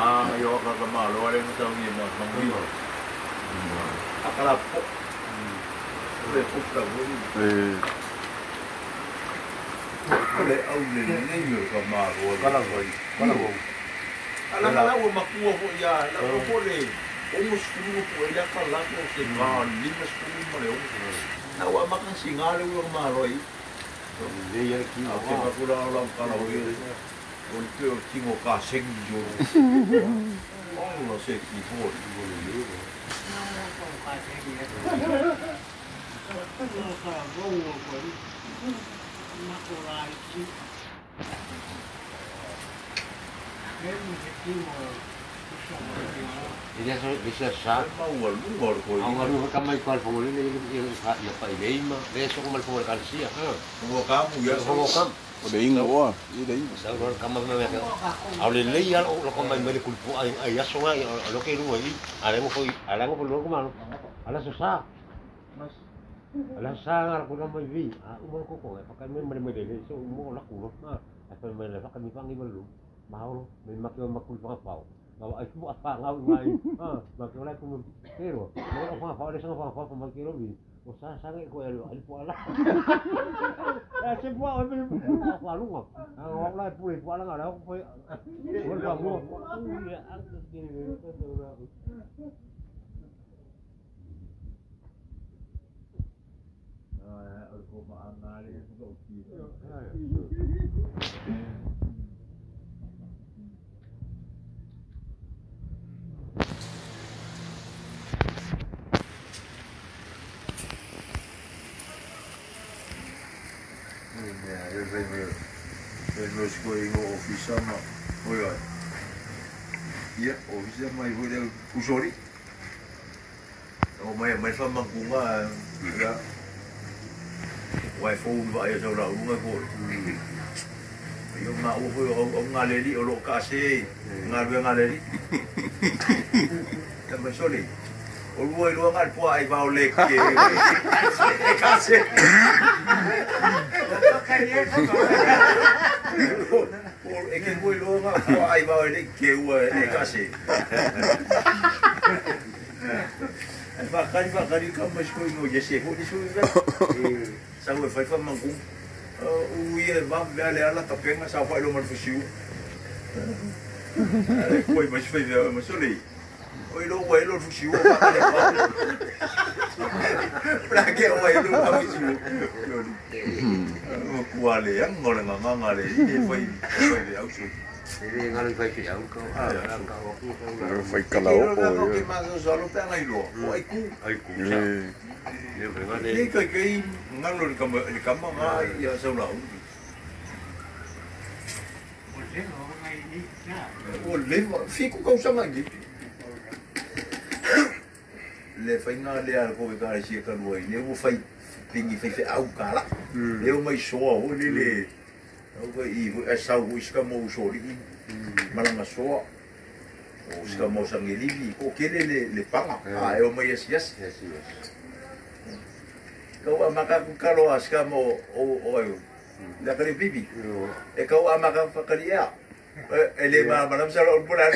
Ayo ka malo wala mo tawag niya mo mangiyo. Akala po. Ule po ka mo. Ule au ni niyo ka malo. Kalang boy. Alam mo makuha ko ya. Alam mo le. Umus kuno po ila ka lang ko sa mal. Limas kuno mo le. Nawa makang singali ko malo. Hindi yan ki. Okay, makula lang ka na untuk tengok kasing jauh. Allah sekipun boleh. Bisa sah. Awal kau. Awal kamai kau pengulin yang apa ini mah. Besok kamai pengulin kalsia. Semua kamu ya. Semua kamu. Udah ingat wah, udah ingat. Saudara kamar mereka. Awalnya lihat lo kamar mereka kulpu ayah sungai lo kayak rumah ini. Ada yang perlu kemana? Ada susah. Ada sangar aku nama ini. Umur koko. Pakai mereka so umur laku loh. Apa mereka pakai mipangi belum. Mau memang kulpu apa? Kalau aku apa ngau mai. Maksudnya aku pero. Mau apa ada sama apa pemakai lebih. Usaha sangat kau yang ada pola. Semua orang apa lu ngap? Orang lain pulih pola nggak ada aku. Orang kamu. Ya angkat gini tu. Aku makan ni juga okey. Terus kau ingat ofis sama, oh ya, ofis sama ibu dia kusori. Oh mai sama kunga, ya. Wifi buat ayah saudara bunga kau. Yo nak ufu orang ngaleri orang kasih, ngaleri. Tambah sorry. Orang luar kan puak ai bau lek. Kasih. Ikan boy luar kan puak ai bau lek kewa kasih. Bakari kamu masuk ingo jese ho di sudah. Sawe fai mangkung. Uye bab bale ala tapenga sa fa lo marfusiu. Koi mas fai masuli. Oi lo wai lo fusiu ba le ba. Pra que wai lo fusiu. Kuale yang ngore ngangale foi au su. Ini ngalir fai ke jauh kau. Fai kalau oh. Que mais solo pega aí lo. Aiku. Ini kayak ngalor di kamar ya saudara. Boleh, fico kau sama gitu. Le fai ngale al ko ka si ka lo le wo fai pingi fai au kala. Le mai so o le. O ko I esa o iska mo so ri. Malanga so. O iska mo sangeli ko kele le panga. E o mai yes. Kau amaka kalau aska mo o da kali bibi. E kau amaka pakalia. Ele malam salo bulan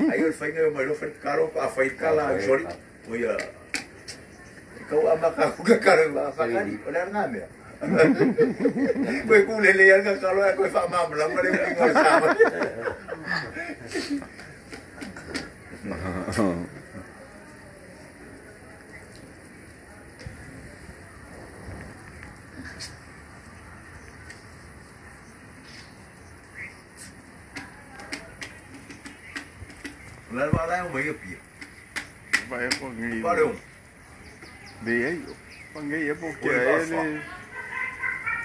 ayo fainga mo lo fet karo pa fait kala sorry. O ya. Kau amaka ka karo pakali olar ngame. Kowe kulele yan ka kalo ako fa mamlam mo le ngol sama. Lalu ada yang banyak pi. Vai pangai. Parou. Dei pangai porque ele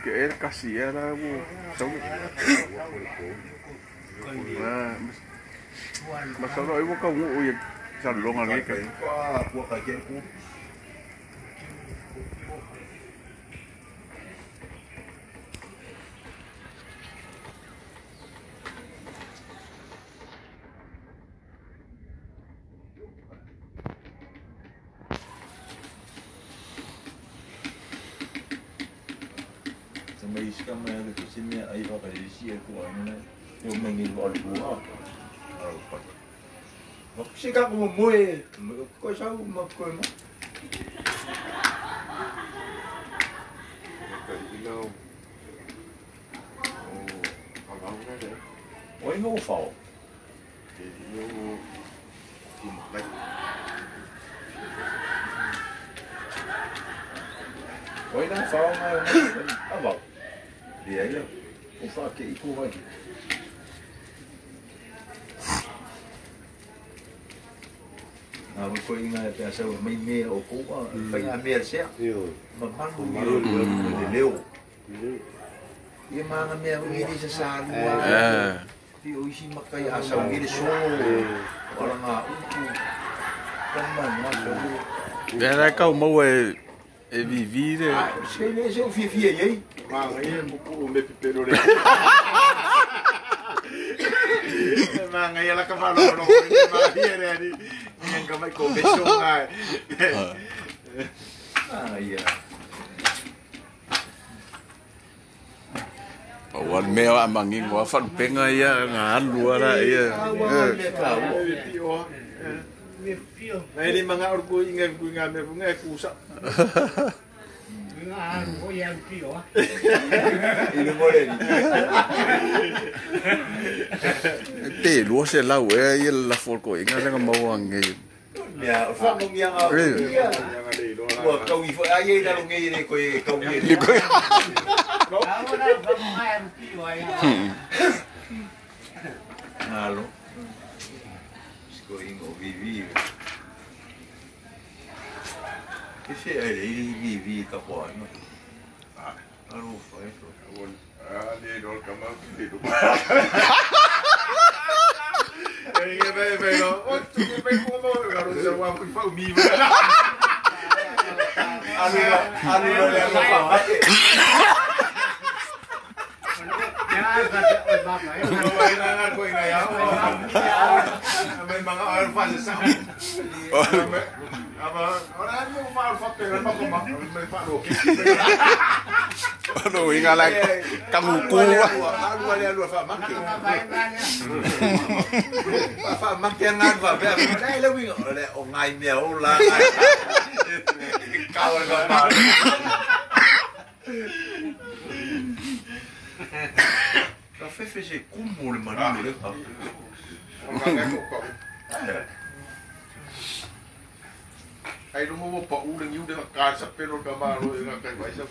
que ele casia era o são mas kalau ibu kamu ya salong lagi kan. Wah, gua kaget ku. kama ya ke sini ai ba ka disi ko ana yo mengi lo ko ma se ka como moe ko sa ma ko ma oi no fao oi na fao ma ba dia ia o fa ke i ko vai ko inga te asa mai me o ko pa ia me se ma malu le leo ia manga me o ngi se sa lua ti o isi makai asa o ngi so ora nga uku kama na so Era kau mau e vivire. se le se o fi ai Manga ia buku me pipero le. Manga ia la kavalo no ma here ali. Nunca mai começou a. ia Wan meo a mangi ngua fan penga ia nga alu ara ia. Nai ni manga orku inga me funga kusa. Ini boleh Te lo se la we ia la folko inga nga mau ange. ya fa no yang wa kau i fa ai da lo ngi ni ko kau ni Halo. Going o vivi. Ese ele vivi ka po no. Alo fa eso. Ni dol kama di do. Pero o tu me como garo se wa ku fa mi. Alo le fa ma. Ano inga la kamuku. Alu fa maki. Fa maki ngan fa be. Dai le wi le o ngai me o la. Kau ga ma. Ça fait j'ai como le manu le pa. Ai no mo pa u le ngiu de ka sa pero ka ma ro inga ka vai sa.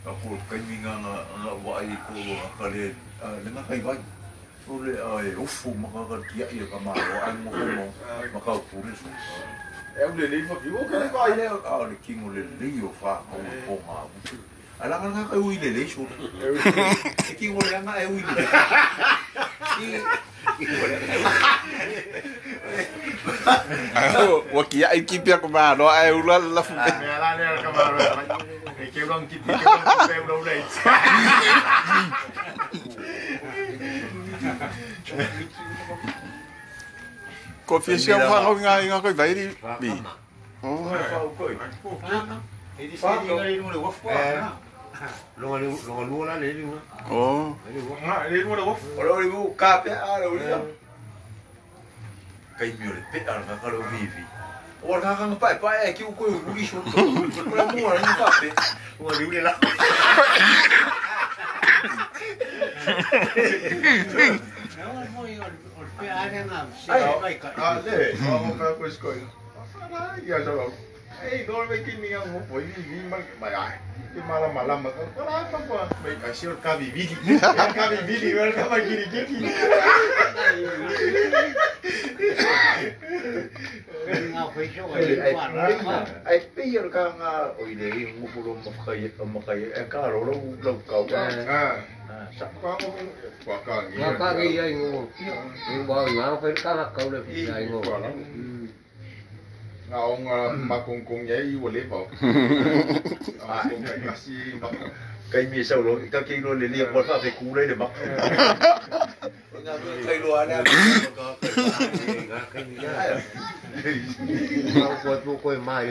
Aku kai minga nga wai ko ka le nga kai vai. O le ai ufu ma ka kia ia ka ma ro ai mo mo ma ka pu ni so. É o lele fa viu ka Vai le le kingo le lio fa ko ma. Ala nga ka ui le le so. E kingo le nga e ui le. Wa kia ai ki pia ko ma ro ai u la fu. Me ala le ka ma ro. E ke long ki pe ro le. Ko fia sia fa ho nga ko vai di bi. Oh. Ini sih ni le waf pa. Lo la le ni. Oh. Le no le wo. Ora le bu ka pe ala uri. Kai mi le pe ala ka lo vivi. Ora ka pa pa e ki ko uri so. Ora mo ora ni pa pe. Ora le uri la. Le, vamos ka ko skoy. Fara ya so. Ei, dorme ki mi ang mo poi vi mal mai. Ki malam ka. Fara pa pa. Mai asir ka vivi. Ka vivi, ver ka mai giri giri. Ai pe yer ka nga oi le mo puro mo kai e ka ro lo ka. Kwa mo kwa ka ni. Nga ka gi ai ngo. Ngo nga fa ka ka le ai ngo. Nga ong makungkung yai wale ba. Kung kasi Kai mi sao lo ka ki lo le li ko fa fe ku le de mak. Nga kai lo ana ka Kai ni ya. Ko mai.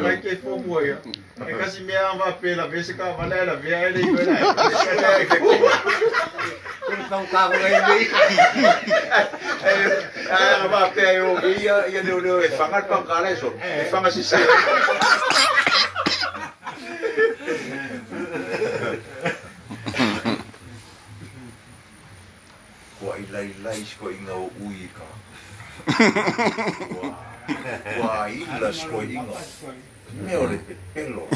Ai ke fo mo ya. E kasi me ava pela vez ka valera via ele e vai. Então carro aí. Ah, va pe eu ia no fangar pa cara eso. Fanga si sai. Wai lai sko inga o ui ka. Wai la sko inga. Me ole pelo.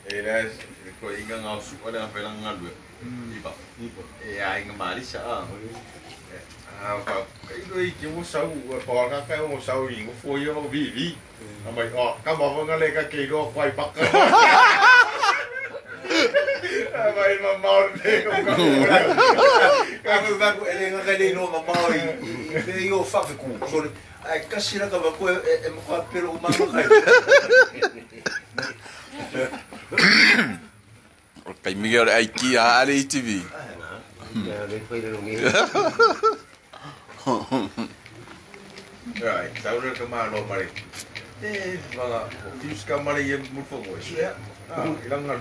Era ko inga ngau su ada pelang ngalu. Iba. E ai nga mari sa. Cái đôi chỉ muốn sâu còn cái muốn sâu gì cũng phôi vô vì mày các bà vâng lên cái kỳ đó quay bắc mày mà mau đi không có Các bạn có ele nga ele no mamao i. Ele yo fa ku. So ai kasi na ka ba ko e mo pero umama ka. Kay Miguel ay ki ali TV. Rồi, sau đó cái mà nó mày vâng ạ, phim cái mà này muốn phục hồi sẽ ilang ngal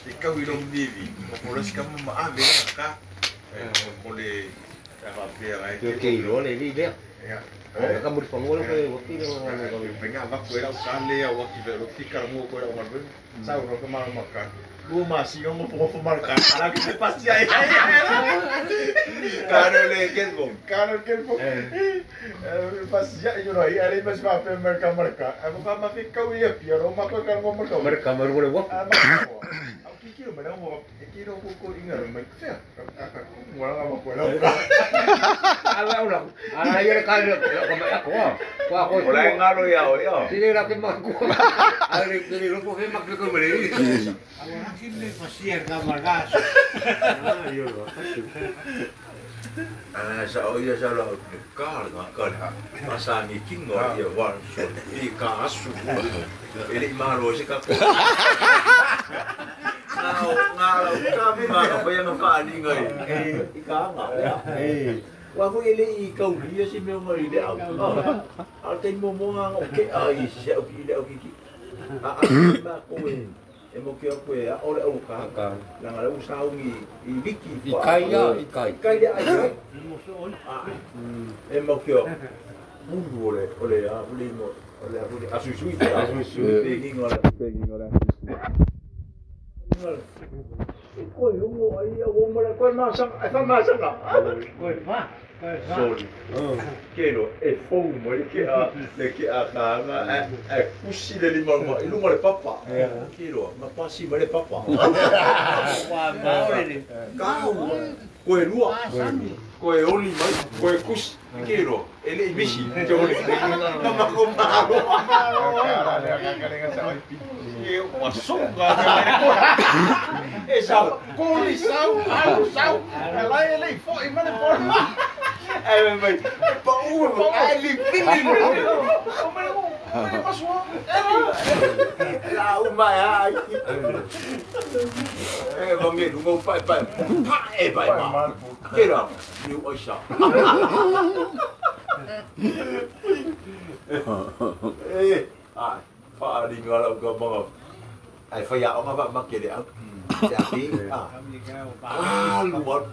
ikaw ilong bibi oras ka maabi ka boleh apa dia ay Kilo này đi đấy. Kamu di pangwal ko waktu itu pengen apa kue lau kali ya waktu itu fikir mau kue lau malu sau lau kemarin makan lu masih ngomong pokok makan anak kita pasti ayah Kano le kelbong. Kalau kelpo, pasti ya itu loh. Hari masih apa mereka. Aku kan masih kau ya biar rumah kau kan ngomong kau. Mereka baru boleh wak. Aku kira mana mau kira aku ingat mereka. Mulang apa kau lah. Ala ulang. Ala ya kalau aku. Aku. Mulai ngalo ya ya. Sini lagi mak aku. Ala ini lu kok mak aku beli. Ahora sí me pasé el camarada. Sa oia sa la ka masa ni kingo ia wan so I ka asu ele malo se ka ngalo ka ma ka pa yang ka ni ngai I ka nga ya wa ko ele I ka uri si me mo ide au te mo mo nga ke ai se o ki le o ki ma ko e mo ke ko ya ora o ka la ngala usa ungi I viki Ikai ya, ikai. Ikai dia ai. E mo ke o. Muru ole a ole mo ole a ole asusui e ngingola. Ko yo mo ai o mo la ko ma sang ai fa ma sang la. Pues va. Sorry. Kero e fou mo ke a le ke a ka a kusi de limon mo ilu mo le papa. Kero ma pasi mo le papa. Kau koe rua. Koe oli mai, koe kus. Kero ele I bisi. Te oli. Nama ko malo. Eu açúcar. Esa Kuli sau, sau. Ela ele foi, mas depois. ai mai pa u ali pili. La uma ai. Vamos ver, vamos pai. Pa e pai ma. Kero ni o sha. Ai pa ri ngala ko mga ai fa ya o nga ba makere ang tapi luar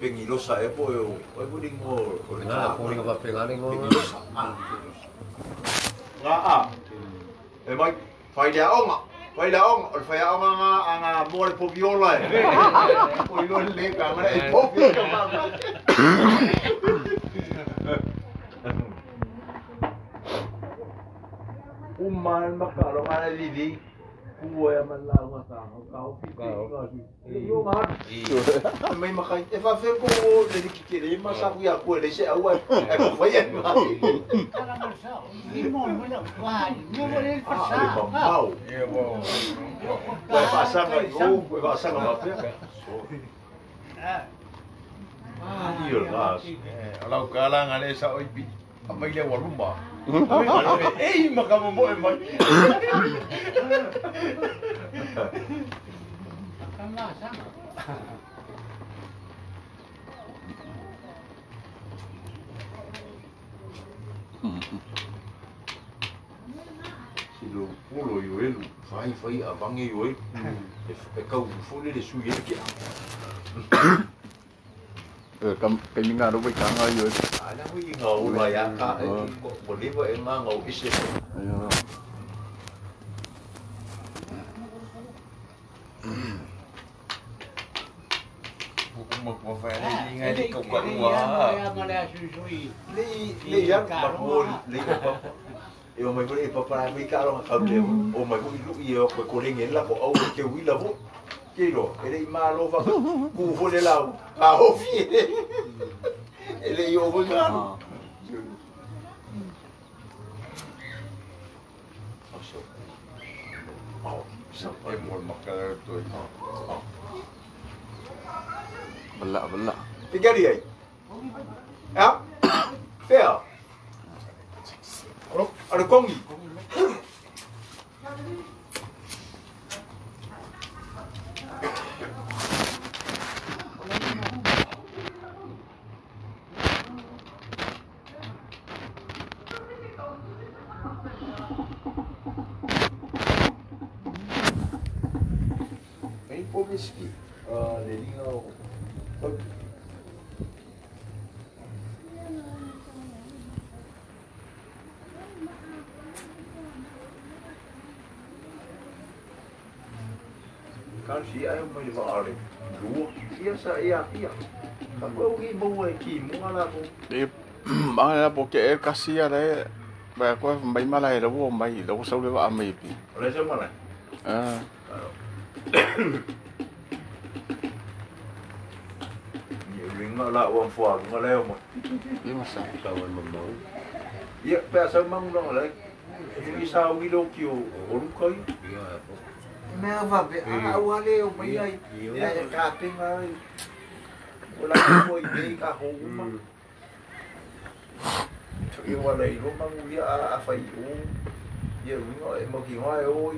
pengilosa po yo pwedeng mo Nah, aku ring apa pengaling mo. pengilosa mai fai daong fai daong ang mor po viola po yo le ka ngara e po Uman makalo nga lidi kuya man lang nga kau yo nga may makay e fa fer ko le dikikire masa kuya ko le se awa e ko fayan nga Limón, bueno, guay, no voy a ai pasar. mau pasa nga yo pasa nga mapya iyo gas Kalau kalang ale sa oibi. Amay le warumba. Eh, makamumo eh mai. Sama. อ Silo pulo yo elu, fai avange yo elu. E kau fole le sui ele kia. Kai minga ro bai kanga yo. Ana hui ngau la ya ka ko leva e nga ngau ise. Ayo. Một vài này ngay đi cục Cái quẩn này quá. mà là suy. Le ya bakmol le pa. Eu mai vole pa para mi karo ka le. O mai ko ilu yo ko le ngel la ko au ke wi la vo. Kilo, ele ma lo fa ku vole la. Ka ho fi. Ele yo vo ngano. Sampai mau makan tu. Bela. Fica ali aí. É? Fé. Olha o Kongi. Vem por aqui. Lelinho. Kan si ay mo yung maari. Luwa. Iya sa iya. Kapag ugi mo ay kimo nga lang mo. Di bang porque kasia le. Ba ko mai mala e lo mai lo so le va mai pi. Wala sa mana? Ah. Nhiều lính mà lạ uống phở mà leo mà. Di masa. Kawan memang. Iya, pesa mang dong lek. Ini sao kilo kyo orang koi. Dia Mea va be awale o mai ai. Ya ya kaping ai. Wala ko i ka ho ma. Ia wala i ro mang ia a fai o. Ia wingo e mo ki ngoi o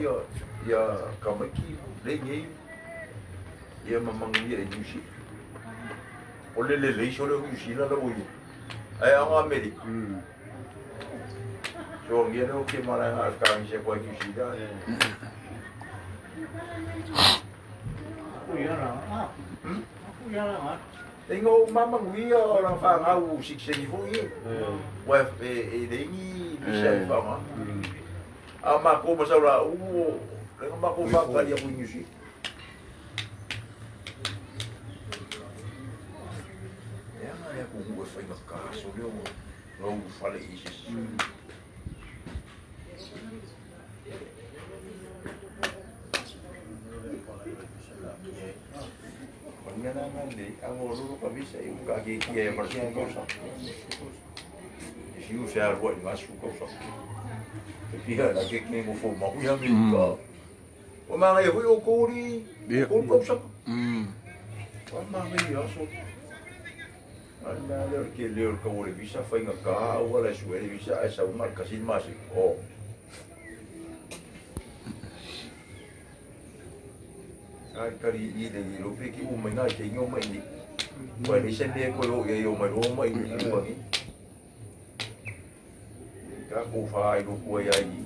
ia ka mai ki le ngi. Ia mamang ia e jusi. Ole le so le jusi la lo i. Ai a Amerik. So ia no ke mala a ka mi se ko jusi da. Aku ya lah. Aku ya lah. Tengo mamang wi orang fa ngau sikse ni fu i. Wa e dengi bisa fa ma. Ama ko masala u le ma ko fa ka dia punya si. Ya ya ko ko fa ma ka so le o lo fa le isis. Pagyanangan di, ang ulo ka bisa yung kagikiya yung marasong kausa. If you share what you must kausa. Kaya nagkikinig mo po, makuyamin ka. O mga yahoy o kuri, kung kausa. O mga yaso. Ang nalir kilir ka wala bisa, fay nga ka, wala suwele bisa, ay sa umar kasin masik. O. Ai kari i le lo pe ki o mai ngai te ngo mai ni. Wa ni sen de ko lo ye yo mai ro mai ni wa ni. Ka ko fa ai lo ko ya i.